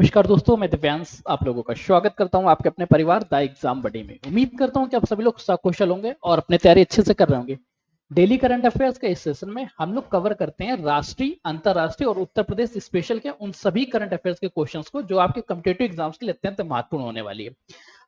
नमस्कार दोस्तों, मैं दिव्यांश आप लोगों का स्वागत करता हूं आपके अपने परिवार द एग्जाम बडी में। उम्मीद करता हूं कि आप सभी लोग सकुशल होंगे और अपने तैयारी अच्छे से कर रहे होंगे। डेली करंट अफेयर्स के इस सेशन में हम लोग कवर करते हैं राष्ट्रीय, अंतर्राष्ट्रीय और उत्तर प्रदेश स्पेशल के उन सभी करंट अफेयर्स के क्वेश्चंस को जो आपके कॉम्पिटिटिव एग्जाम्स के लिए अत्यंत महत्वपूर्ण होने वाली है।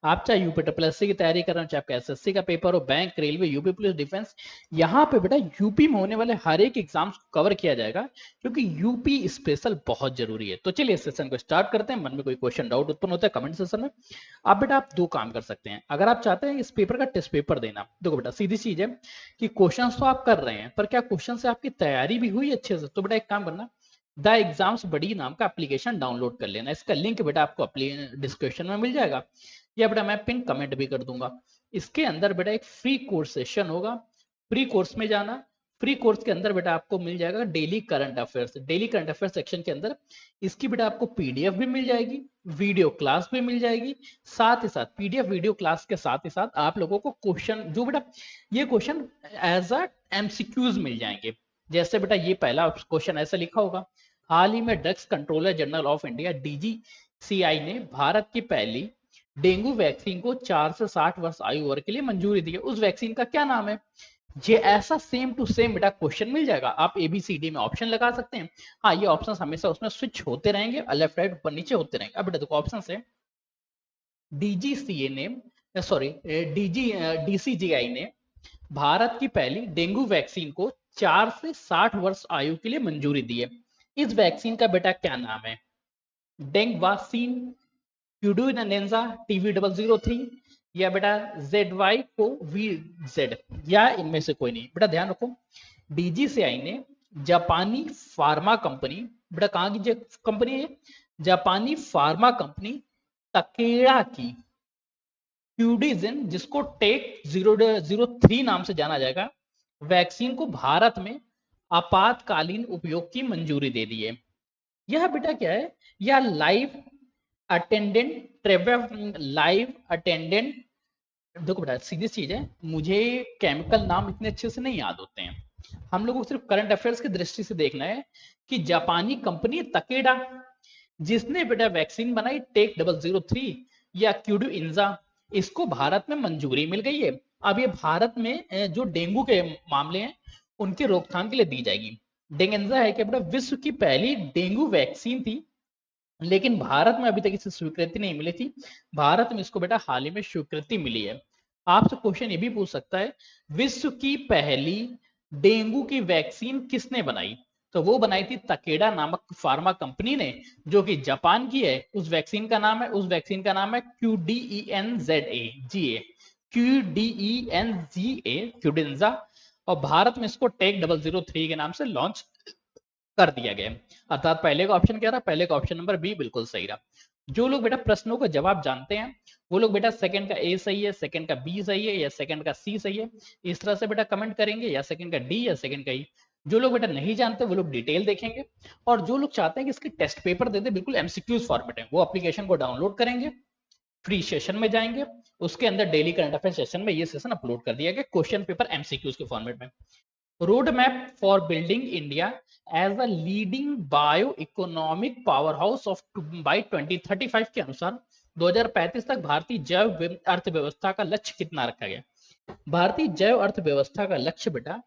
आप चाहे यूपी ट्रिपल एससी की तैयारी कर रहे हो, चाहे आपका एसएससी का पेपर हो, bank, railway, UP police, defence, यहाँ पे बेटा यूपी में होने वाले हर एक एग्जाम्स को कवर किया जाएगा क्योंकि यूपी स्पेशल बहुत जरूरी है। तो चलिए इस सेशन को स्टार्ट करते हैं। मन में कोई क्वेश्चन डाउट उत्पन्न होता है कमेंट सेशन में। आप बेटा आप दो काम कर सकते हैं। अगर आप चाहते हैं इस पेपर का टेस्ट पेपर देना, देखो बेटा सीधी चीज है कि क्वेश्चन तो आप कर रहे हैं पर क्या क्वेश्चन से आपकी तैयारी भी हुई अच्छे से? तो बेटा एक काम करना, द एग्जाम्स बडी नाम का एप्लीकेशन डाउनलोड कर लेना। इसका लिंक बेटा आपको डिस्क्रिप्शन में मिल जाएगा या बेटा मैं पिन कमेंट भी कर दूंगा। इसके अंदर बेटा एक फ्री कोर्स सेशन होगा, फ्री कोर्स में जाना। फ्री कोर्स के अंदर बेटा आपको मिल जाएगा daily current affairs. Daily current affairs section के अंदर इसकी बेटा आपको पीडीएफ भी मिल जाएगी, वीडियो क्लास भी मिल जाएगी। साथ ही साथ पीडीएफ वीडियो क्लास के साथ ही साथ आप लोगों को क्वेश्चन, जो बेटा ये क्वेश्चन एज अ एमसीक्यूज मिल जाएंगे। जैसे बेटा ये पहला क्वेश्चन ऐसा लिखा होगा, हाल ही में drugs controller general of India DGCI ने भारत की पहली डेंगू वैक्सीन को 4 से 60 वर्ष आयु वर्ग के लिए मंजूरी दी है। उस वैक्सीन का क्या नाम है? ये ऐसा सेम टू सेम बेटा क्वेश्चन मिल जाएगा। आप एबीसीडी में ऑप्शन लगा सकते हैं। हाँ, ये ऑप्शन हमेशा उसमें स्विच होते रहेंगे, लेफ्ट राइट ऊपर नीचे होते रहेंगे। अब बेटा देखो ऑप्शन है, डीजीसीए ने सॉरी डीजी डीसीजीआई ने भारत की पहली डेंगू वैक्सीन को 4 से 60 वर्ष आयु के लिए मंजूरी दी है। इस वैक्सीन का बेटा क्या नाम है? डेंग वाक्सीन, क्यूडुइनेंजा टीवी003 या बेटा जेडवाई को वी जेड, या इनमें से कोई नहीं। बेटा ध्यान रखो, डीजीसीआई ने जापानी फार्मा कंपनी, बेटा कहां की कंपनी है? जापानी फार्मा कंपनी तकेड़ा की क्यूडिजिन, जिसको टेक 003 नाम से जाना जाएगा, वैक्सीन को भारत में आपातकालीन उपयोग की मंजूरी दे दी है। यह बेटा क्या है? यह लाइव अटेंडेंट लाइव अटेंडेंट, देखो बेटा सीधी चीज है, मुझे केमिकल नाम इतने अच्छे से नहीं याद होते हैं। हम लोगों को सिर्फ करंट अफेयर्स की दृष्टि से देखना है कि जापानी कंपनी तकेडा, जिसने बेटा वैक्सीन बनाई टेक 003 या क्यूडू इंजा, इसको भारत में मंजूरी मिल गई है। अब ये भारत में जो डेंगू के मामले हैं उनकी रोकथाम के लिए दी जाएगी। डेंगेंजा है कि बेटा विश्व की पहली डेंगू वैक्सीन थी, लेकिन भारत में अभी तक इसे स्वीकृति नहीं मिली थी। भारत में इसको बेटा हाल ही में स्वीकृति मिली है। आपसे क्वेश्चन ये भी पूछ सकता है, विश्व की पहली डेंगू की वैक्सीन किसने बनाई? तो वो बनाई थी तकेडा नामक फार्मा कंपनी ने, जो कि जापान की है। उस वैक्सीन का नाम है क्यूडीईएनजा, क्यूडेंजा। और भारत में इसको टेक 003 के नाम से लॉन्च कर दिया गया। अर्थात पहले का ऑप्शन क्या रहा? पहले का ऑप्शन नंबर बी बिल्कुल सही रहा। जो लोग बेटा प्रश्नों का जवाब जानते हैं वो लोग बेटा सेकंड का ए सही है, सेकंड का बी सही है या सेकंड का सी सही है, इस तरह से बेटा कमेंट करेंगे, या सेकंड का डी या सेकंड का ई। जो लोग बेटा नहीं जानते वो लोग डिटेल देखेंगे, और जो लोग चाहते हैं कि इसकी टेस्ट पेपर दे दे बिल्कुल एमसीक्यूज फॉर्मेट है, वो एप्लीकेशन को डाउनलोड करेंगे, फ्री सेशन में जाएंगे, उसके अंदर डेली करंट अफेयर सेशन में ये सेशन अपलोड कर दिया गया क्वेश्चन पेपर एमसीक्यूज के फॉर्मेट में। Road map for building India as a leading bio economic power house of by 2035 के अनुसार 2035 तक भारतीय जैव अर्थव्यवस्था का लक्ष्य कितना रखा गया? भारतीय जैव अर्थव्यवस्था का लक्ष्य बेटा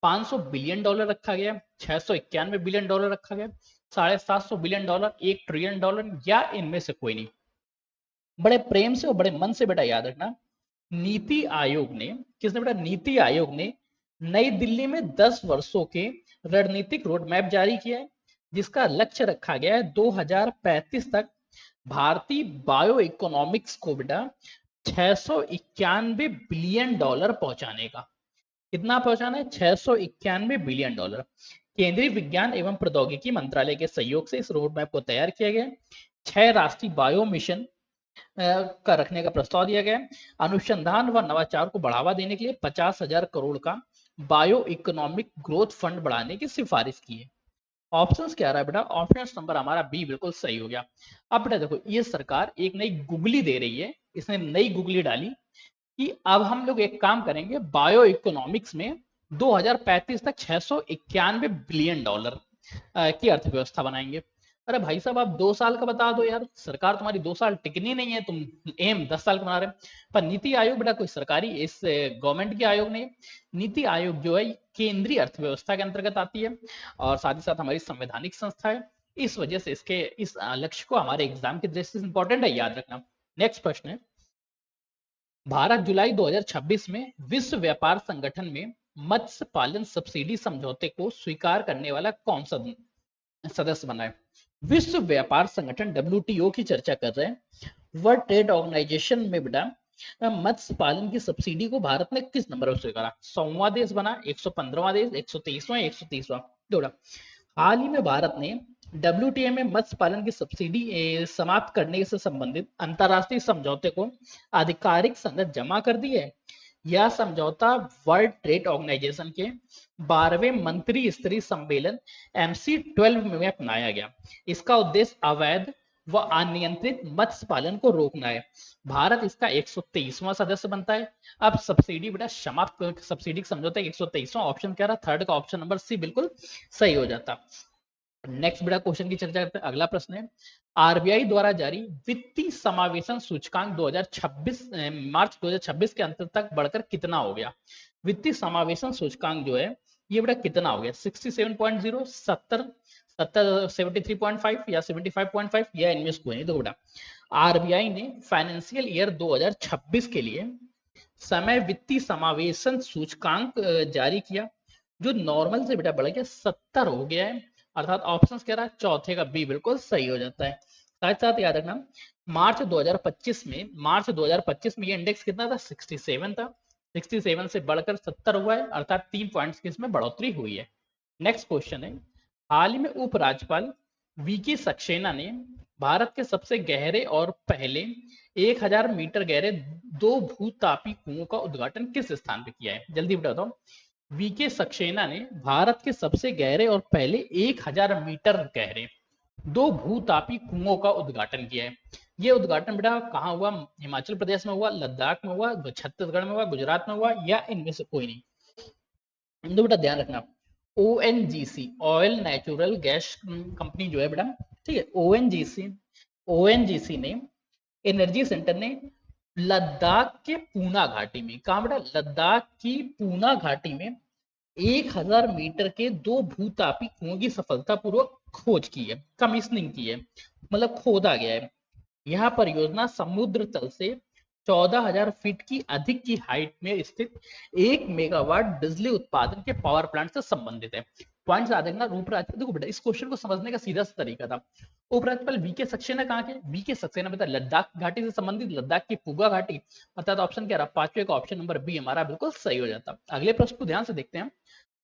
$500 बिलियन रखा गया, $691 बिलियन रखा गया, $750 बिलियन, $1 ट्रिलियन, या इनमें से कोई नहीं। बड़े प्रेम से और बड़े मन से बेटा याद रखना, नीति आयोग ने, किसने बेटा? नीति आयोग ने नई दिल्ली में 10 वर्षों के रणनीतिक रोड मैप जारी किया है, जिसका लक्ष्य रखा गया है 2035 तक भारतीय बायो इकोनॉमिक्स को बेटा $691 बिलियन पहुंचाने का। कितना पहुंचाना है? $691 बिलियन। केंद्रीय विज्ञान एवं प्रौद्योगिकी मंत्रालय के सहयोग से इस रोड मैप को तैयार किया गया। 6 राष्ट्रीय बायो मिशन का रखने का प्रस्ताव दिया गया। अनुसंधान व नवाचार को बढ़ावा देने के लिए 50,000 करोड़ का बायो इकोनॉमिक ग्रोथ फंड बढ़ाने की सिफारिश की है। ऑप्शंस क्या रहा है बेटा? ऑप्शन नंबर हमारा बी बिल्कुल सही हो गया। अब बेटा देखो, ये सरकार एक नई गुगली दे रही है, इसने नई गुगली डाली कि अब हम लोग एक काम करेंगे, बायो इकोनॉमिक्स में 2035 तक $691 बिलियन की अर्थव्यवस्था बनाएंगे। अरे भाई साहब आप 2 साल का बता दो यार, सरकार तुम्हारी 2 साल टिकनी नहीं है, तुम एम 10 साल का बना रहे हो। पर नीति आयोग बेटा कोई सरकारी इस गवर्नमेंट की आयोग नहीं है। नीति आयोग जो है ये केंद्रीय अर्थव्यवस्था के अंतर्गत आती है और साथ ही साथ हमारी संवैधानिक संस्था है। इस वजह से इसके इस लक्ष्य को हमारे एग्जाम की दृष्टि से इंपॉर्टेंट है, याद रखना। नेक्स्ट प्रश्न है, भारत जुलाई 2026 में विश्व व्यापार संगठन में मत्स्य पालन सब्सिडी समझौते को स्वीकार करने वाला कौन सा सदस्य बना है? विश्व व्यापार संगठन WTO की चर्चा कर रहे हैं। वर्ल्ड ट्रेड ऑर्गेनाइजेशन में बेटा मत्स्य पालन की सब्सिडी को भारत ने किस नंबर पर स्वीकारा? 100वां देश बना, 115वां देश, 123वां, 130वां? जोड़ा। हाल ही में भारत ने WTO में मत्स्य पालन की सब्सिडी समाप्त करने से संबंधित अंतरराष्ट्रीय समझौते को आधिकारिक संगत जमा कर दी है। यह समझौता वर्ल्ड ट्रेड ऑर्गेनाइजेशन के 12वें मंत्री स्तरीय सम्मेलन MC12 में अपनाया गया। इसका उद्देश्य अवैध व अनियंत्रित मत्स्य पालन को रोकना है। भारत इसका 123वां सदस्य बनता है। अब सब्सिडी बेटा समाप्त, सब्सिडी समझौता 123वां ऑप्शन कह रहा, थर्ड का ऑप्शन नंबर सी बिल्कुल सही हो जाता। नेक्स्ट बेटा क्वेश्चन की चर्चा करते हैं। अगला प्रश्न है, आरबीआई द्वारा जारी वित्तीय समावेशन सूचकांक 2026 मार्च 2026 के अंत तक बढ़कर कितना हो गया? वित्तीय समावेशन सूचकांक जो है ये बेटा कितना हो गया? 67.0, 70, 73.5 या 75.5 या इनमें से कोई नहीं। तो बेटा आरबीआई ने फाइनेंशियल ईयर 2026 के लिए समय वित्तीय समावेशन सूचकांक जारी किया, जो नॉर्मल से बेटा बढ़ गया 70 हो गया है। अर्थात ऑप्शन कह रहा है चौथे का बी बिल्कुल सही हो जाता है। साथ साथ याद रखना मार्च 2025 में ये इंडेक्स कितना था? 67 था। 67 से बढ़कर 70 हुआ है, अर्थात 3 पॉइंट्स की इसमें बढ़ोतरी हुई है। नेक्स्ट क्वेश्चन है, हाल ही में उपराज्यपाल वीके सक्सेना ने भारत के सबसे गहरे और पहले 1000 मीटर गहरे 2 भूतापी कुओं का उद्घाटन किस स्थान पे किया है? जल्दी बताओ। वीके सक्सेना ने भारत के सबसे गहरे और पहले 1000 मीटर गहरे 2 भूतापी कुओं का उद्घाटन किया है। यह उद्घाटन बेटा कहाँ हुआ? हिमाचल प्रदेश में हुआ, लद्दाख में हुआ, छत्तीसगढ़ में हुआ, गुजरात में हुआ, या इनमें से कोई नहीं? तो बेटा ध्यान रखना, ONGC oil natural gas company जो है बेटा, ठीक है, ONGC ने एनर्जी सेंटर ने लद्दाख के पूना घाटी में, कहा बेटा? लद्दाख की पूना घाटी में 1000 मीटर के 2 भूतापी कुओं की सफलतापूर्वक खोज की है, कमीशनिंग की है, मतलब खोदा गया है। यह परियोजना समुद्र तल से 14,000 फीट की अधिक की हाइट में स्थित 1 मेगावाट बिजली उत्पादन के पावर प्लांट से संबंधित है। पॉइंट याद रखना। उपराज्यपाल, देखो बेटा इस क्वेश्चन को समझने का सीधा सा तरीका था। उपराज्यपाल वीके सक्सेना कहाँ के? वीके सक्सेना बेटा लद्दाख घाटी से संबंधित, लद्दाख की पूगा घाटी, अर्थात ऑप्शन क्या रहा? पांचवे का ऑप्शन नंबर बी हमारा बिल्कुल सही हो जाता। अगले प्रश्न को ध्यान से देखते हैं।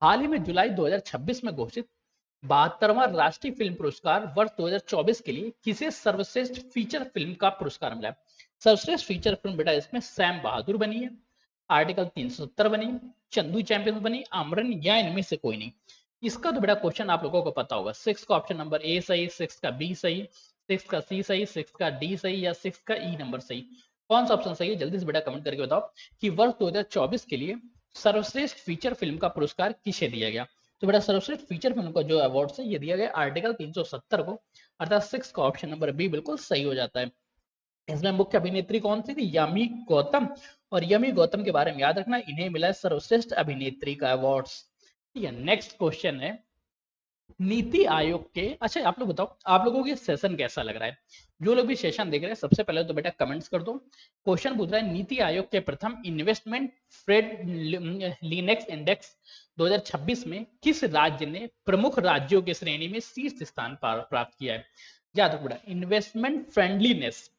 हाल ही में जुलाई 2026 में घोषित 72वां राष्ट्रीय फिल्म पुरस्कार वर्ष 2024 के लिए किसे सर्वश्रेष्ठ फीचर फिल्म का पुरस्कार मिला? सर्वश्रेष्ठ फीचर फिल्म बेटा इसमें सैम बहादुर बनी है, आर्टिकल 370 बनी, चंदू चैंपियंस बनी, आमरन, या इनमें से कोई नहीं? इसका तो बेटा क्वेश्चन आप लोगों को पता होगा। 6 का ऑप्शन नंबर ए सही, 6 का बी सही, 6 का सी सही, 6 का डी सही, या 6 का ई नंबर सही? कौन सा ऑप्शन सही है? जल्दी से बेटा कमेंट करके बताओ कि वर्ष 2024 के लिए सर्वश्रेष्ठ फीचर फिल्म का पुरस्कार किसे दिया गया? तो बेटा सर्वश्रेष्ठ फीचर फिल्म का जो अवार्ड है ये दिया गया आर्टिकल 370 को, अर्थात 6 का ऑप्शन नंबर बी बिल्कुल सही हो जाता है। इसमें मुख्य अभिनेत्री कौन सी थी? यमी गौतम। और यमी गौतम के बारे में याद रखना, इन्हें मिला है सर्वश्रेष्ठ अभिनेत्री का अवार्ड। ठीक है, नेक्स्ट क्वेश्चन है, नीति आयोग के, अच्छा आप लोग बताओ आप लोगों को ये सेशन कैसा लग रहा है? जो लोग भी सेशन देख रहे हैं सबसे पहले तो बेटा कमेंट्स कर दो। क्वेश्चन पूछ रहा है, नीति आयोग के प्रथम इन्वेस्टमेंट फ्रेड लिनेक्स इंडेक्स 2026 में किस राज्य ने प्रमुख राज्यों की श्रेणी में शीर्ष स्थान प्राप्त किया है? याद रखो बेटा, इन्वेस्टमेंट फ्रेंडलीनेस,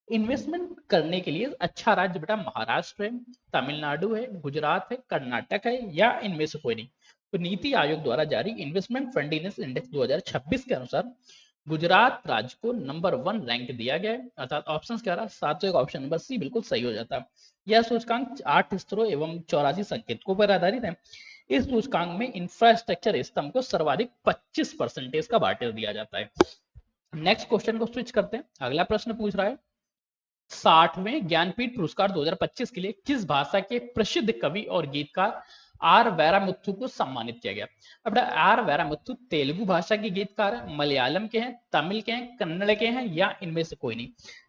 इन्वेस्टमेंट करने के लिए अच्छा राज्य बेटा महाराष्ट्र है, तमिलनाडु है, गुजरात है, कर्नाटक है, या इनमें से कोई नहीं? तो नीति आयोग द्वारा जारी इन्वेस्टमेंट फ्रेंडलीनेस इंडेक्स 2026 के अनुसार गुजरात राज्य को नंबर 1 रैंक दिया गया है, अर्थात ऑप्शन क्या रहा? सातवें का ऑप्शन नंबर सी बिल्कुल सही हो जाता है। यह सूचकांक 8 स्तरों एवं 84 संकेतकों पर आधारित है। इस सूचकांक में इंफ्रास्ट्रक्चर स्तंभ को सर्वाधिक 25% का वाटेज दिया जाता है। नेक्स्ट क्वेश्चन को स्विच करते हैं। अगला प्रश्न पूछ रहा है, 60वें ज्ञानपीठ पुरस्कार 2025 के लिए किस भाषा के प्रसिद्ध कवि और गीतकार आर वैरामुत्थु को सम्मानित किया गया। अब बेटा आर वैरामुत्थु तेलुगु भाषा के गीतकार हैं, मलयालम के हैं, तमिल के हैं, कन्नड़ के हैं, या इनमें से कोई नहीं?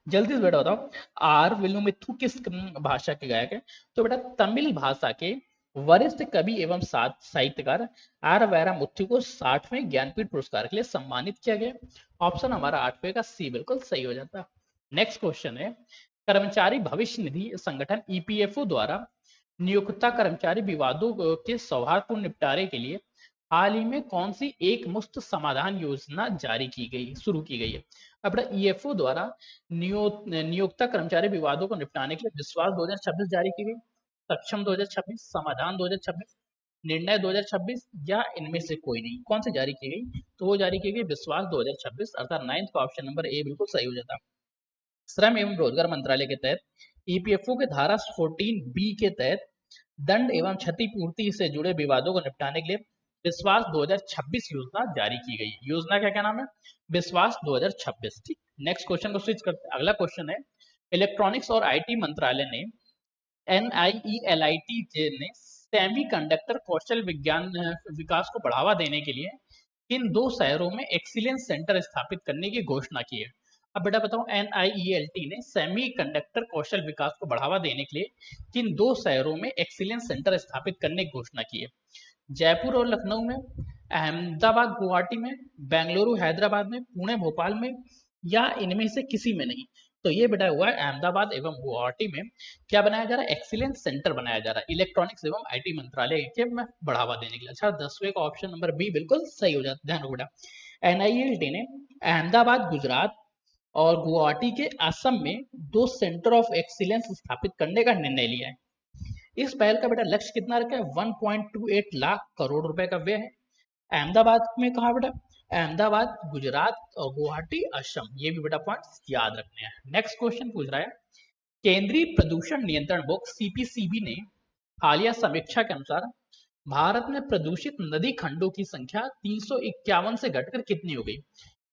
जल्दी से बेटा बताओ, आर विलुमित्थु किस भाषा के गायक है? तो बेटा तमिल भाषा के वरिष्ठ कवि एवं साहित्यकार आर वैरामुत्थु को 60वें ज्ञानपीठ पुरस्कार के लिए सम्मानित किया गया। ऑप्शन हमारा 8वें का सी बिल्कुल सही हो जाता है। नेक्स्ट क्वेश्चन है, कर्मचारी भविष्य निधि संगठन ईपीएफओ द्वारा नियोक्ता कर्मचारी विवादों के सौहार्दपूर्ण निपटारे के लिए हाल ही में कौन सी एक मुश्त समाधान योजना जारी की गई शुरू की गई है? अब ईएफओ द्वारा नियोक्ता कर्मचारी विवादों को निपटाने के लिए विश्वास 2026 जारी की गई, सक्षम 2026, समाधान 2026, निर्णय 2026, या इनमें से कोई नहीं? कौन सी जारी की गई? तो वो जारी की गई विश्वास 2026, अर्थात 9th का ऑप्शन नंबर ए बिल्कुल सही हो जाता। श्रम एवं रोजगार मंत्रालय के तहत ईपीएफओ के धारा 14 बी के तहत दंड एवं क्षतिपूर्ति से जुड़े विवादों को निपटाने के लिए विश्वास 2026 योजना जारी की गई। योजना का क्या नाम है? विश्वास 2026। ठीक, नेक्स्ट क्वेश्चन को स्विच करते हैं। अगला क्वेश्चन है, इलेक्ट्रॉनिक्स और आईटी मंत्रालय ने NIELIT ने सेमीकंडक्टर कौशल विज्ञान विकास को बढ़ावा देने के लिए किन 2 शहरों में एक्सीलेंस सेंटर स्थापित करने की घोषणा की है? अब बेटा बताओ, NIELT ने सेमीकंडक्टर कौशल विकास को बढ़ावा देने के लिए किन 2 शहरों में एक्सीलेंस सेंटर स्थापित करने की घोषणा की है? जयपुर और लखनऊ में, अहमदाबाद गुवाहाटी में, बेंगलुरु हैदराबाद में, पुणे भोपाल में, या इनमें से किसी में नहीं? तो ये बेटा हुआ है अहमदाबाद एवं गुवाहाटी में क्या बनाया जा रहा है? एक्सीलेंस सेंटर बनाया जा रहा है इलेक्ट्रॉनिक्स एवं आईटी मंत्रालय के में बढ़ावा देने के लिए। अच्छा, 10वें का ऑप्शन नंबर बी बिल्कुल सही हो जाता है। ध्यान रखो बेटा, NIELT ने अहमदाबाद गुजरात और गुवाहाटी के असम में 2 सेंटर ऑफ एक्सीलेंस स्थापित करने का निर्णय लिया है। इस पहल का बेटा लक्ष्य कितना रखा है? 1.28 लाख करोड़ रुपए का व्यय है। अहमदाबाद में कहा बेटा? अहमदाबाद गुजरात और गुवाहाटी असम। ये भी बेटा पॉइंट्स याद रखने हैं। नेक्स्ट क्वेश्चन पूछ रहा है, केंद्रीय प्रदूषण नियंत्रण बोर्ड CPCB ने हालिया समीक्षा के अनुसार भारत में प्रदूषित नदी खंडों की संख्या 351 से घटकर कितनी हो गई?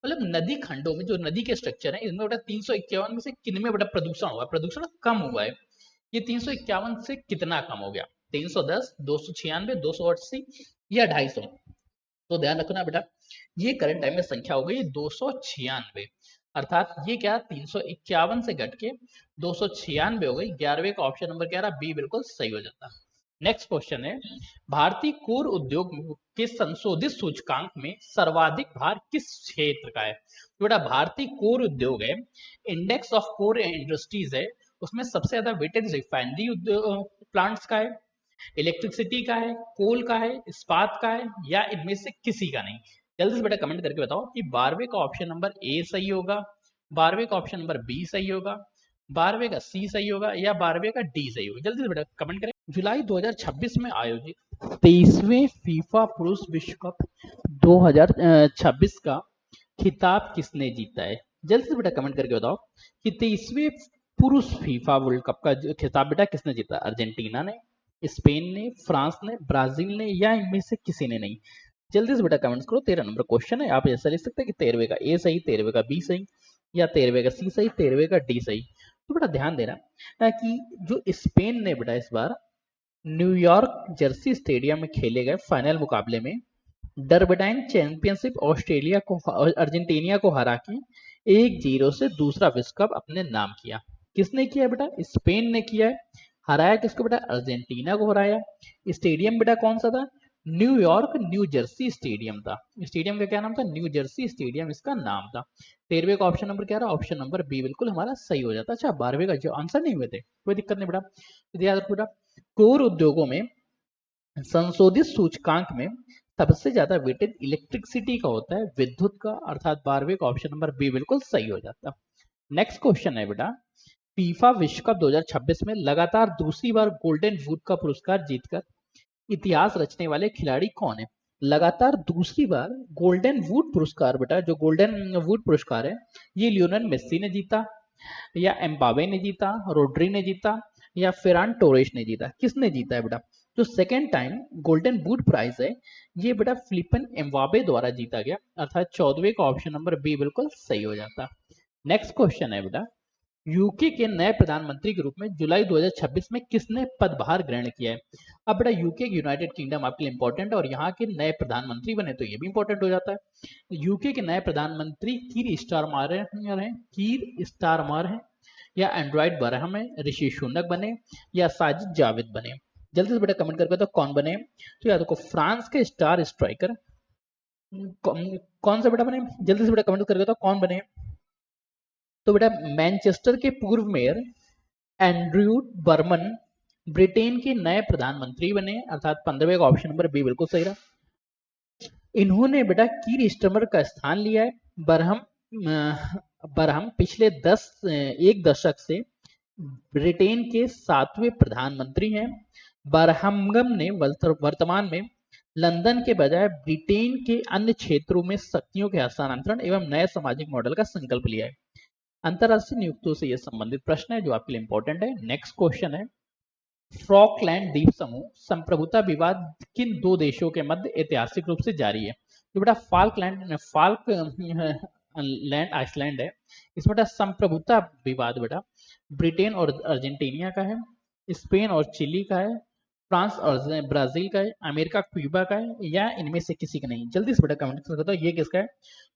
मतलब नदी खंडों में जो नदी के स्ट्रक्चर है इनमें बेटा 351 में से किनमें बेटा प्रदूषण हुआ है? प्रदूषण कम हुआ है। ये 351 से कितना कम हो गया? 310, 296, 280 या 250? तो ध्यान रखना बेटा, ये करंट टाइम में संख्या हो गई 296, अर्थात ये क्या 351 से घट के 296 हो गई। 11वें का ऑप्शन नंबर क्या रहा? बी बिल्कुल सही हो जाता। नेक्स्ट क्वेश्चन है, भारतीय कोर उद्योग के संशोधित सूचकांक में सर्वाधिक भार किस क्षेत्र का है? तो बेटा भारतीय कोर उद्योग है, इंडेक्स ऑफ कोर इंडस्ट्रीज है, उसमें सबसे ज्यादा वेटेज रिफाइनरी प्लांट्स का है, इलेक्ट्रिसिटी का है, कोल का है, इस्पात का है, या इनमें से किसी का नहीं? जल्दी से बेटा कमेंट करके बताओ कि 12वें का ऑप्शन नंबर ए सही होगा, 12वें का ऑप्शन नंबर बी सही होगा, 12वें का सी सही होगा, या 12वें का डी सही होगा? जल्दी से बेटा कमेंट करें। जुलाई 2026 में आयोजित 23वें फीफा पुरुष विश्व कप 2026 का खिताब किसने जीता है? जल्दी से बेटा कमेंट करके बताओ कि 23वें पुरुष फीफा वर्ल्ड कप का खिताब बेटा किसने जीता? अर्जेंटीना ने, स्पेन ने, फ्रांस ने, ब्राजील ने, या इनमें से किसी ने नहीं? जल्दी से बेटा कमेंट्स करो। 13 नंबर क्वेश्चन है, आप ऐसा लिख सकते हैं कि 13वें का ए सही, 13वें का बी सही, या 13वें का सी सही, 13वें का डी सही। तो बेटा ध्यान देना कि जो स्पेन ने बेटा इस बार न्यूयॉर्क जर्सी स्टेडियम में खेले गए फाइनल मुकाबले में डरबडाइन चैंपियनशिप ऑस्ट्रेलिया को अर्जेंटीना को हरा के 1-0 से दूसरा विश्व कप अपने नाम किया। किसने किया बेटा? स्पेन ने किया है। हराया किसको बेटा? अर्जेंटीना को हराया। स्टेडियम बेटा कौन सा था? न्यूयॉर्क न्यू जर्सी स्टेडियम था। स्टेडियम का क्या नाम था? न्यू जर्सी स्टेडियम इसका नाम था। 13वें का ऑप्शन नंबर क्या रहा? ऑप्शन नंबर बी बिल्कुल हमारा सही हो जाता। अच्छा, 12वें का जो आंसर नहीं हुए थे कोई दिक्कत नहीं बेटा, तो याद रखो बेटा, कोर उद्योगों में संशोधित सूचकांक में सबसे ज्यादा वेटेज इलेक्ट्रिसिटी का होता है, विद्युत का, अर्थात 12वें का ऑप्शन नंबर बी बिल्कुल सही हो जाता। नेक्स्ट क्वेश्चन है बेटा, फीफा विश्व कप 2026 में लगातार दूसरी बार गोल्डन बूट का पुरस्कार जीतकर इतिहास रचने वाले खिलाड़ी कौन है? लगातार दूसरी बार गोल्डन बूट पुरस्कार बेटा, जो गोल्डन बूट पुरस्कार है ये लियोनेल मेस्सी ने जीता, या एम्बावे ने जीता, रोड्री ने जीता, या फेरान टोरेस ने जीता? किसने जीता है बेटा? जो second time golden boot prize है ये बेटा फिलिपन एम्बावे द्वारा जीता गया, अर्थात 14वें का ऑप्शन नंबर बी बिल्कुल सही हो जाता। नेक्स्ट क्वेश्चन है बेटा, यूके के नए प्रधानमंत्री के रूप में जुलाई 2026 में किसने पदभार ग्रहण किया है? अब बेटा यूके यूनाइटेड किंगडम आपके लिए इंपॉर्टेंट है और यहाँ के नए प्रधानमंत्री बने तो ये भी इंपॉर्टेंट हो जाता है। यूके के नए प्रधानमंत्री कीर स्टारमर हैं, कीर स्टारमर हैं, या एंड्रॉइड बरहम है, ऋषि सुनक बने, या साजिद जावेद बने। जल्दी से बेटा कमेंट करके तो कौन बने? तो याद रखो फ्रांस के स्टार स्ट्राइकर कौन सा बेटा बने? जल्दी से बेटा कमेंट करके तो कौन बने? तो बेटा मैनचेस्टर के पूर्व मेयर एंड्रयू बर्मन ब्रिटेन के नए प्रधानमंत्री बने, अर्थात 15वें का ऑप्शन नंबर बी बिल्कुल सही रहा। इन्होंने बेटा कीर स्टारमर का स्थान लिया है। बरहम पिछले एक दशक से ब्रिटेन के 7वें प्रधानमंत्री हैं। बरहमगम ने वर्तमान में लंदन के बजाय ब्रिटेन के अन्य क्षेत्रों में शक्तियों के हस्तांतरण एवं नए सामाजिक मॉडल का संकल्प लिया है। अंतरराष्ट्रीय नियुक्तियों से यह संबंधित प्रश्न है जो आपके लिए इंपॉर्टेंट है। नेक्स्ट क्वेश्चन है, फॉकलैंड द्वीप समूह संप्रभुता विवाद किन दो देशों के मध्य ऐतिहासिक रूप से जारी है? तो बेटा फाल्कलैंड आइसलैंड है, इसमें बेटा संप्रभुता विवाद बेटा ब्रिटेन और अर्जेंटीनिया का है, स्पेन और चिली का है, फ्रांस और ब्राजील का है, अमेरिका क्यूबा का है, या इनमें से किसी का नहीं? जल्दी से बेटा कमेंट कर बताओ ये किसका है?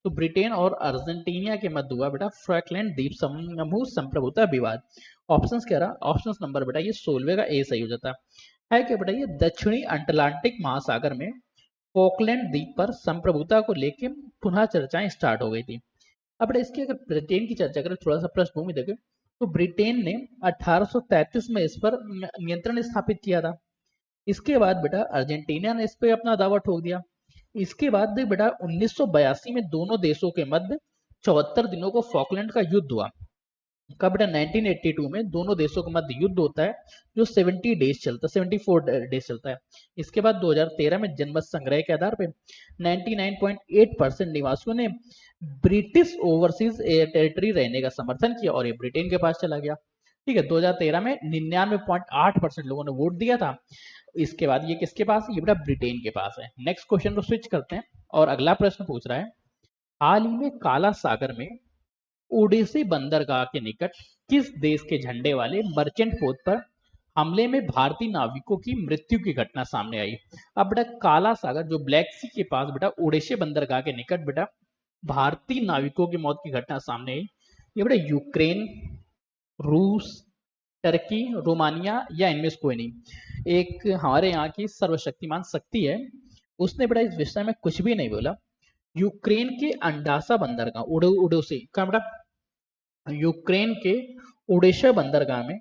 तो ब्रिटेन और अर्जेंटीनिया के मध्य हुआ बेटा फॉकलैंड द्वीप समूह संप्रभुता विवाद। ऑप्शंस कह रहा, ऑप्शंस नंबर बेटा ये 16वें का ए सही हो जाता है क्या बेटा? ये दक्षिणी अटलांटिक महासागर में फॉकलैंड द्वीप पर संप्रभुता को लेकर पुनः चर्चाएं स्टार्ट हो गई थी। अब बेटा इसकी अगर ब्रिटेन की चर्चा करें, थोड़ा सा पृष्ठभूमि देखें, तो ब्रिटेन ने 1833 में इस पर नियंत्रण स्थापित किया था। इसके बाद बेटा अर्जेंटीना ने इस पे अपना दावा ठोक दिया। इसके बाद बेटा 1982 में दोनों देशों के मध्य 74 दिनों को फॉकलैंड का युद्ध हुआ। कब बेटा? 1982 में दोनों देशों के मध्य युद्ध होता है जो 70 डेज चलता है, 74 डेज चलता है। इसके बाद 2013 में जनमत संग्रह के आधार पर 99.8% निवासियों ने ब्रिटिश ओवरसीज टेरिटरी रहने का समर्थन किया और ये ब्रिटेन के पास चला गया। ठीक है, 2013 में 99.8% लोगों ने वोट दिया था। इसके बाद ये किसके पास है? ये बेटा ब्रिटेन के पास है। नेक्स्ट क्वेश्चन को स्विच करते हैं और अगला प्रश्न पूछ रहा है, हाल ही में काला सागर में ओडेसी बंदरगाह के निकट किस देश के झंडे वाले मर्चेंट पोत पर हमले में भारतीय नाविकों की मृत्यु की घटना सामने आई? अब बेटा काला सागर जो ब्लैक सी के पास बेटा ओडेसी बंदरगाह के निकट बेटा भारतीय नाविकों की मौत की घटना सामने आई। ये बेटा यूक्रेन, रूस, टर्की, रोमानिया, या इनमें से कोई नहीं। एक हमारे यहाँ की सर्वशक्तिमान शक्ति है, उसने बेटा इस विषय में कुछ भी नहीं बोला। यूक्रेन के अंडासा बंदरगाह उडोसी का बेटा यूक्रेन के ओडेशा बंदरगाह में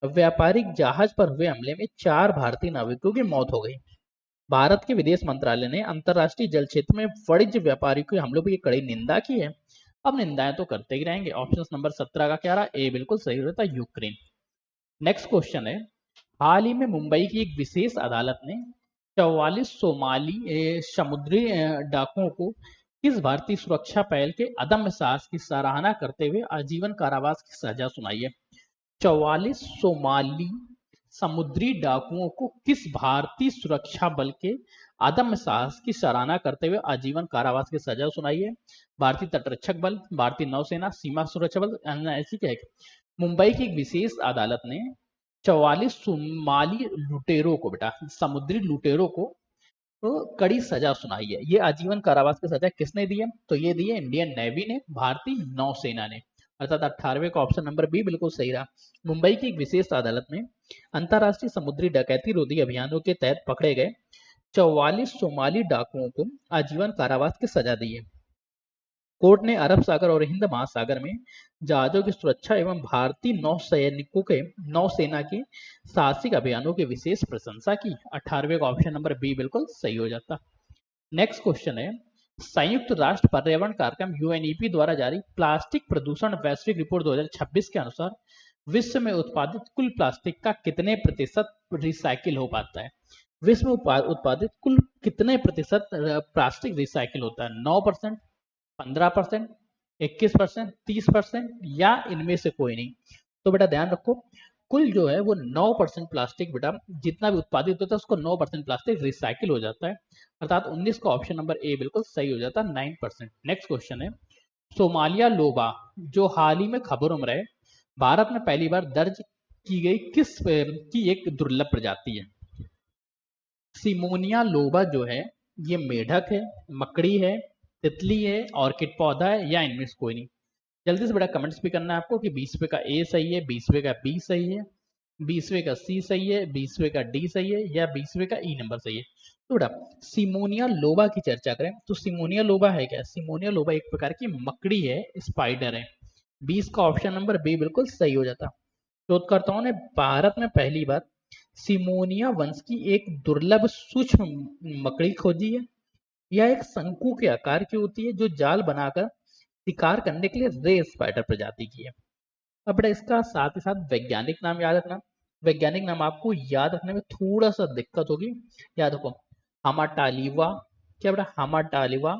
व्यापारिक जहाज पर हुए हमले में 4 भारतीय नाविकों की मौत हो गई। भारत के विदेश मंत्रालय ने अंतरराष्ट्रीय जल क्षेत्र में वाणिज्य व्यापारियों के हमलों की कड़ी निंदा की है। अब निंदाएं तो करते ही रहेंगे। ऑप्शन नंबर 17 का क्या रहा? ए बिल्कुल सही रहता, यूक्रेन। नेक्स्ट क्वेश्चन है, हाल ही में मुंबई की एक विशेष अदालत ने 44 सोमाली समुद्री डाकुओं को किस भारतीय सुरक्षा पहल के अदम्य साहस की सराहना करते हुए आजीवन कारावास की सजा सुनाई है? 44 सोमाली समुद्री डाकुओं को किस भारतीय सुरक्षा बल के अदम्य साहस की सराहना करते हुए आजीवन कारावास की सजा सुनाई है? भारतीय तटरक्षक बल, भारतीय नौसेना, सीमा सुरक्षा बल, ऐसी क्या है? मुंबई की एक विशेष अदालत ने 44 सोमाली लुटेरों को बेटा समुद्री लुटेरों को तो कड़ी सजा सुनाई है। ये आजीवन कारावास की सजा किसने दी है? तो ये दी है इंडियन नेवी ने, भारतीय नौसेना ने, अर्थात 18वें का ऑप्शन नंबर बी बिल्कुल सही रहा। मुंबई की एक विशेष अदालत में अंतरराष्ट्रीय समुद्री डकैती रोधी अभियानों के तहत पकड़े गए 44 सोमाली डाकुओं को आजीवन कारावास की सजा दी है। कोर्ट ने अरब सागर और हिंद महासागर में जहाजों की सुरक्षा एवं भारतीय नौसैनिकों के नौसेना के साहसिक अभियानों की विशेष प्रशंसा की। 18वें का ऑप्शन नंबर बी बिल्कुल सही हो जाता। नेक्स्ट क्वेश्चन है, संयुक्त राष्ट्र पर्यावरण कार्यक्रम यूएनईपी द्वारा जारी प्लास्टिक प्रदूषण वैश्विक रिपोर्ट 2026 के अनुसार विश्व में उत्पादित कुल प्लास्टिक का कितने प्रतिशत रिसाइकिल हो पाता है? विश्व में उत्पादित कुल कितने प्रतिशत प्लास्टिक रिसाइकिल होता है? 9%, 15%, 21%, 30%, या इनमें से कोई नहीं? तो बेटा ध्यान रखो, कुल जो है वो 9% प्लास्टिक बेटा जितना भी उत्पादित होता है उसको 9% प्लास्टिक रिसाइकिल हो जाता है, अर्थात 19 का ऑप्शन नंबर ए बिल्कुल सही हो जाता है, 9%। नेक्स्ट क्वेश्चन है, सोमालिया लोबा जो हाल ही में खबरों में रहे भारत में पहली बार दर्ज की गई किस की एक दुर्लभ प्रजाति है? सिमोनिया लोबा जो है ये मेढक है, मकड़ी है, तितली है, ऑर्किड पौधा है, या इनमें से कोई नहीं? जल्दी से बेटा कमेंट्स भी करना है आपको कि 20वें का ए सही है, 20वें का बी सही है, 20वें का सी सही है, 20वें का डी सही है, या 20वें का ई नंबर सही है। तो बेटा सिमोनिया लोबा की चर्चा करें तो सिमोनिया लोबा है क्या? सिमोनिया लोबा एक प्रकार की मकड़ी है, स्पाइडर है। 20 का ऑप्शन नंबर बी बिल्कुल सही हो जाता। शोधकर्ताओं ने भारत में पहली बार सिमोनिया वंश की एक दुर्लभ सूक्ष्म मकड़ी खोजी है। यह एक शंकु के आकार की होती है जो जाल बनाकर शिकार करने के लिए रे स्पाइडर प्रजाति की है। अब बेटा इसका साथ ही साथ वैज्ञानिक नाम याद रखना। वैज्ञानिक नाम आपको याद रखने में थोड़ा सा दिक्कत होगी। याद रखो हामाटालिवा, क्या बेटा? हामाटालिवा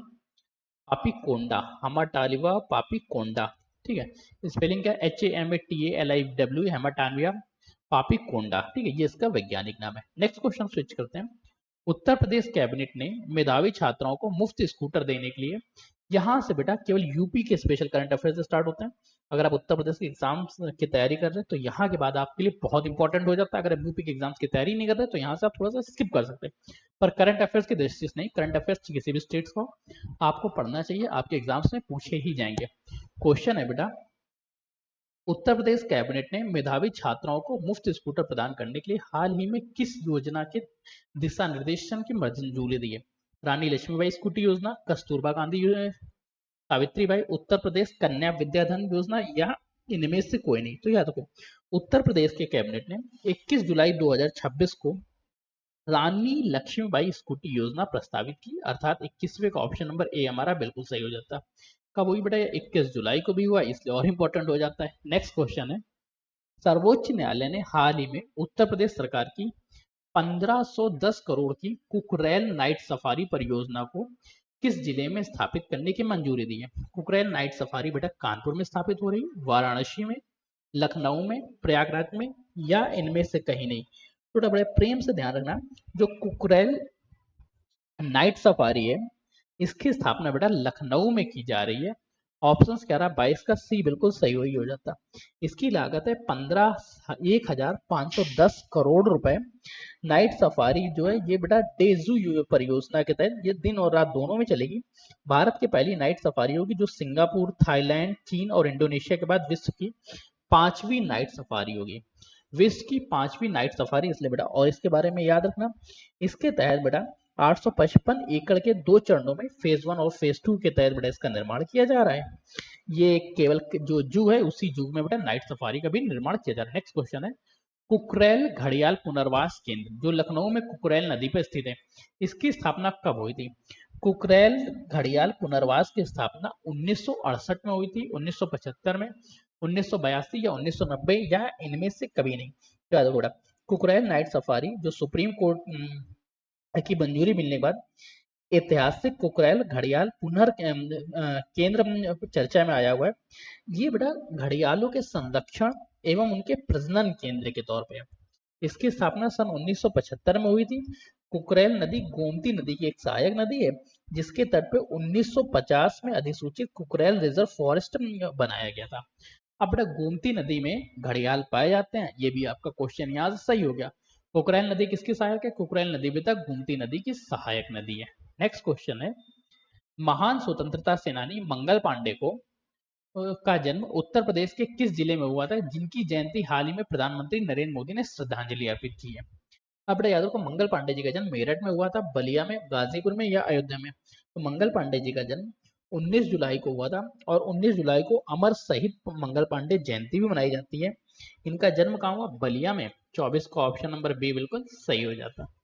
पापीकोंडा, हामाटालिवा पापीकोंडा। ठीक है, स्पेलिंग क्या? HAMATALIW, हेमाटालिया पापीकोंडा। ठीक है, ये इसका वैज्ञानिक नाम है। नेक्स्ट क्वेश्चन स्विच करते हैं। उत्तर प्रदेश कैबिनेट ने मेधावी छात्राओं को मुफ्त स्कूटर देने के लिए, यहाँ से बेटा केवल यूपी के स्पेशल करंट अफेयर से स्टार्ट होते हैं। अगर आप उत्तर प्रदेश के एग्जाम्स की तैयारी कर रहे हैं तो यहाँ के बाद आपके लिए बहुत इंपॉर्टेंट हो जाता है। अगर आप यूपी के एग्जाम्स की तैयारी नहीं कर रहे तो यहाँ से आप थोड़ा सा स्किप कर सकते हैं। पर करंट अफेयर्स की दृष्टि से नहीं, करंट अफेयर्स किसी भी स्टेट्स को आपको पढ़ना चाहिए, आपके एग्जाम्स में पूछे ही जाएंगे। क्वेश्चन है बेटा, उत्तर प्रदेश कैबिनेट ने मेधावी छात्राओं को मुफ्त स्कूटर प्रदान करने के लिए हाल ही में किस योजना के दिशा निर्देशन की मंजूरी दी है? रानी लक्ष्मीबाई स्कूटी योजना, कस्तूरबा गांधी सावित्रीबाई उत्तर प्रदेश कन्या विद्याधन योजना, या इनमें से कोई नहीं? तो याद रखो उत्तर प्रदेश के कैबिनेट ने 21 जुलाई 2026 को रानी लक्ष्मीबाई स्कूटी योजना प्रस्तावित की, अर्थात 21वें का ऑप्शन नंबर ए हमारा बिल्कुल सही हो जाता। कब हुई बेटा? 21 जुलाई को भी हुआ, इसलिए और इंपॉर्टेंट हो जाता है। नेक्स्ट क्वेश्चन है, सर्वोच्च न्यायालय ने हाल ही में उत्तर प्रदेश सरकार की 1510 करोड़ की कुकरेल नाइट सफारी परियोजना को किस जिले में स्थापित करने की मंजूरी दी है? कुकरेल नाइट सफारी बेटा कानपुर में स्थापित हो रही है, वाराणसी में, लखनऊ में, प्रयागराज में, या इनमें से कहीं नहीं? थोड़ा बड़े प्रेम से ध्यान रखना, जो कुकरेल नाइट सफारी है इसकी स्थापना बेटा लखनऊ में की जा रही है। ऑप्शन क्या रहा? 22 का सी बिल्कुल सही वही हो जाता। इसकी लागत है 15,510 करोड़ रुपए। नाइट सफारी जो है ये बेटा डेजू परियोजना के तहत ये दिन और रात दोनों में चलेगी। भारत की पहली नाइट सफारी होगी जो सिंगापुर, थाईलैंड, चीन और इंडोनेशिया के बाद विश्व की 5वीं नाइट सफारी होगी। विश्व की 5वीं नाइट सफारी इसलिए बेटा, और इसके बारे में याद रखना, इसके तहत बेटा 855 एकड़ के 2 चरणों में फेज 1 और फेज 2 के तहत बेटा इसका निर्माण किया जा रहा है। ये केवल जो जू है उसी जू में बेटा नाइट सफारी का भी निर्माण किया जा रहा है। नेक्स्ट क्वेश्चन है, कुकरेल घड़ियाल पुनर्वास केंद्र जो लखनऊ में कुकरेल नदी पर स्थित है, इसकी स्थापना कब हुई थी? कुकरेल घड़ियाल पुनर्वास की स्थापना 1968 में हुई थी, 1975 में, 1982 या 1990, या इनमें से कभी नहीं? याद रखो बेटा कुकरेल नाइट सफारी जो सुप्रीम कोर्ट की मंजूरी मिलने के बाद ऐतिहासिक कुकरेल घड़ियाल केंद्र चर्चा में आया हुआ है। ये बेटा घड़ियालों के संरक्षण एवं उनके प्रजनन केंद्र के तौर पे है। इसकी स्थापना सन 1975 में हुई थी। कुकरेल नदी गोमती नदी की एक सहायक नदी है जिसके तट पे 1950 में अधिसूचित कुकरेल रिजर्व फॉरेस्ट बनाया गया था। अब बेटा गोमती नदी में घड़ियाल पाए जाते हैं, ये भी आपका क्वेश्चन यहाँ से सही हो गया। कुकरेल नदी किसकी सहायक है? कुकरेल नदी बेटा गोमती नदी की सहायक नदी है। नेक्स्ट क्वेश्चन है, महान स्वतंत्रता सेनानी मंगल पांडे को का जन्म उत्तर प्रदेश के किस जिले में हुआ था जिनकी जयंती हाल ही में प्रधानमंत्री नरेंद्र मोदी ने श्रद्धांजलि अर्पित की है? अब बेटा याद रखो मंगल पांडे जी का जन्म मेरठ में हुआ था, बलिया में, गाजीपुर में, या अयोध्या में? तो मंगल पांडे जी का जन्म 19 जुलाई को हुआ था, और 19 जुलाई को अमर शहीद मंगल पांडे जयंती भी मनाई जाती है। इनका जन्म कहाँ हुआ? बलिया में। 24 का ऑप्शन नंबर बी बिल्कुल सही हो जाता।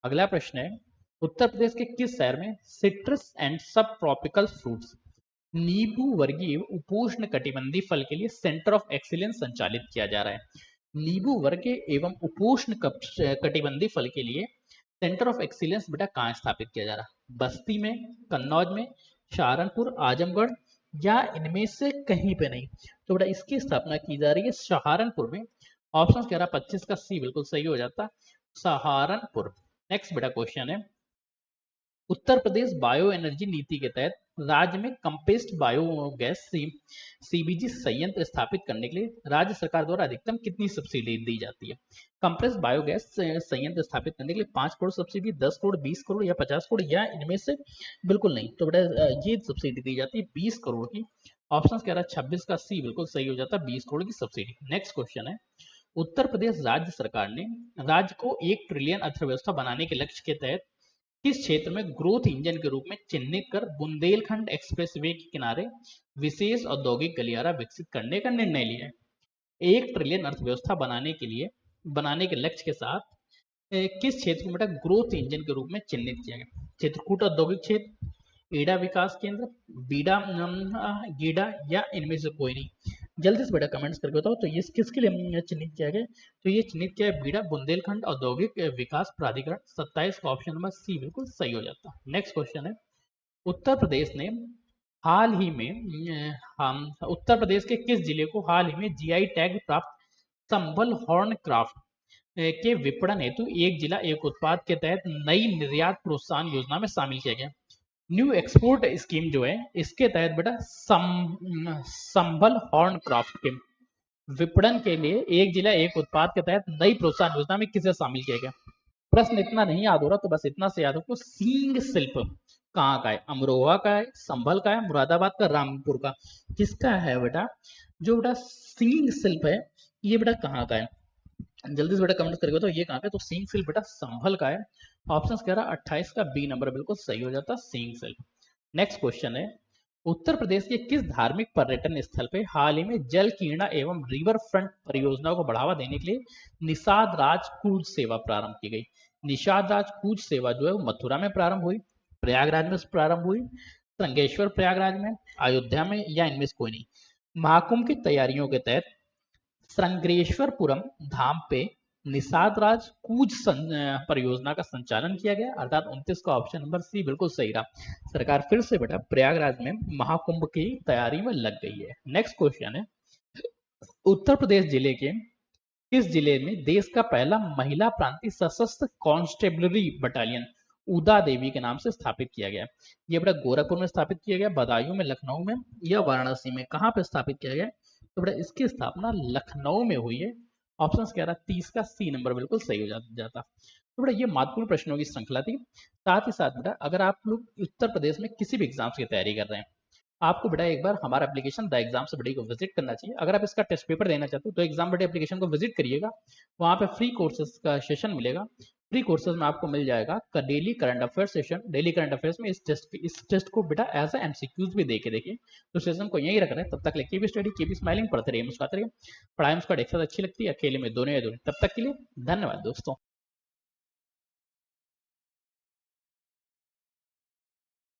अगला प्रश्न है, उत्तर प्रदेश के किस शहर में सिट्रस एंड सब ट्रॉपिकल फ्रूट्स नींबू वर्गीय उपोष्ण कटिबंधीय फल के लिए सेंटर ऑफ एक्सीलेंस संचालित किया जा रहा है? नींबू वर्गीय एवं उपोष्ण कटिबंधीय फल के लिए सेंटर ऑफ एक्सीलेंस बेटा कहाँ स्थापित किया जा रहा है? बस्ती में, कन्नौज में, सहारनपुर, आजमगढ़, या इनमें से कहीं पे नहीं? तो बेटा इसकी स्थापना की जा रही है सहारनपुर में। ऑप्शन कह रहा 25 का सी बिल्कुल सही हो जाता, सहारनपुर। नेक्स्ट बेटा क्वेश्चन है, उत्तर प्रदेश बायो एनर्जी नीति के तहत राज्य में कंप्रेस्ड बायोगैस सीबीजी संयंत्र स्थापित करने के लिए राज्य सरकार द्वारा अधिकतम कितनी सब्सिडी दी जाती है? कंप्रेस्ड बायोगैस संयंत्र स्थापित करने के लिए 5 करोड़ सब्सिडी, 10 करोड़, 20 करोड़ या 50 करोड़ या इनमें से बिल्कुल नहीं। तो बेटा ये सब्सिडी दी जाती है 20 करोड़ की। ऑप्शन कह रहा है 26 का सी बिल्कुल सही हो जाता है, 20 करोड़ की सब्सिडी। नेक्स्ट क्वेश्चन है, उत्तर प्रदेश राज्य सरकार ने राज्य को 1 ट्रिलियन अर्थव्यवस्था बनाने के लक्ष्य के तहत किस क्षेत्र में ग्रोथ इंजन के रूप में चिन्हित कर बुंदेलखंड एक्सप्रेसवे के किनारे विशेष औद्योगिक गलियारा विकसित करने का निर्णय लिया है? 1 ट्रिलियन अर्थव्यवस्था बनाने के लक्ष्य के साथ किस क्षेत्र को बेटा ग्रोथ इंजन के रूप में चिन्हित किया गया? चित्रकूट औद्योगिक क्षेत्र, ईडा विकास केंद्र, बीडा गीडा या इनमें से कोई नहीं। जल्दी से बेटा कमेंट्स करके बताओ तो ये किसके लिए चिन्हित किया गया? तो ये चिन्हित किया है बीडा बुंदेलखंड औद्योगिक विकास प्राधिकरण। 27 का ऑप्शन नंबर सी बिल्कुल सही हो जाता है। नेक्स्ट क्वेश्चन है, उत्तर प्रदेश ने हाल ही में हम उत्तर प्रदेश के किस जिले को हाल ही में जीआई टैग प्राप्त संभल हॉर्न क्राफ्ट के विपणन हेतु एक जिला एक उत्पाद के तहत नई निर्यात प्रोत्साहन योजना में शामिल किया गया? न्यू एक्सपोर्ट स्कीम जो है इसके तहत बेटा संभल हॉर्न क्राफ्ट के विपणन के लिए एक जिला एक उत्पाद के तहत नई प्रोत्साहन योजना में किसे शामिल किया गया? प्रश्न इतना नहीं याद हो रहा तो बस इतना से याद रखो, सींग शिल्प कहाँ का है? अमरोहा का है, संभल का है, मुरादाबाद का, रामपुर का? किसका है बेटा? जो बेटा सींग शिल्प है ये बेटा कहाँ का है? जल्दी से बेटा कमेंट करके बताओ ये कहाँ का है? तो सींग शिल्प बेटा संभल का है। ऑप्शन कह रहा 28 का बी नंबर बिल्कुल सही हो जाता, सींग शिल्प। नेक्स्ट क्वेश्चन है, उत्तर प्रदेश के किस धार्मिक पर्यटन स्थल पे हाल ही में जल कीर्णा एवं रिवर फ्रंट परियोजना को बढ़ावा देने के लिए निषाद राज क्रूज सेवा प्रारंभ की गई? निषाद राज क्रूज सेवा जो है वो मथुरा में प्रारंभ हुई, प्रयागराज में प्रारंभ हुई, संगेश्वर प्रयागराज में, अयोध्या में या इनमें से कोई नहीं। महाकुंभ की तैयारियों के तहत संग्रेश्वरपुरम धाम पे निषाद राज कूच परियोजना का संचालन किया गया, अर्थात 29 का ऑप्शन नंबर सी बिल्कुल सही रहा। सरकार फिर से बेटा प्रयागराज में महाकुंभ की तैयारी में लग गई है। नेक्स्ट क्वेश्चन है, उत्तर प्रदेश जिले के किस जिले में देश का पहला महिला प्रांतीय सशस्त्र कांस्टेबलरी बटालियन उदा देवी के नाम से स्थापित किया गया? ये बेटा गोरखपुर में स्थापित किया गया, बदायूं में, लखनऊ में या वाराणसी में? कहाँ पे स्थापित किया गया? तो बेटा इसकी स्थापना लखनऊ में हुई है। ऑप्शन कह रहा 30 का सी नंबर बिल्कुल सही हो जाता। तो बेटा ये महत्वपूर्ण प्रश्नों की श्रृंखला थी। साथ ही साथ बेटा अगर आप लोग उत्तर प्रदेश में किसी भी एग्जाम्स की तैयारी कर रहे हैं, आपको बेटा एक बार हमारा एप्लीकेशन द एग्जाम से बड़ी को विजिट करना चाहिए। अगर आप इसका टेस्ट पेपर देना चाहते हो तो एग्जाम बड़ी एप्लीकेशन को विजिट करिएगा, वहाँ पे फ्री कोर्सेज का सेशन मिलेगा। फ्री कोर्सेज में आपको मिल जाएगा daily current affair session. Daily current affairs में इस टेस्ट को बेटा एज ए एमसीक्यूज भी देके देखिए। तो सेशन को यही रख रहे हैं, तब तक कीप स्टडी, कीप स्माइलिंग, पढ़ते रहिए, मुस्कुराते रहिए। पढ़ाई मुस्कुराहट एक साथ अच्छी लगती है, अकेले में दोनों या दोनों। तब तक के लिए धन्यवाद दोस्तों।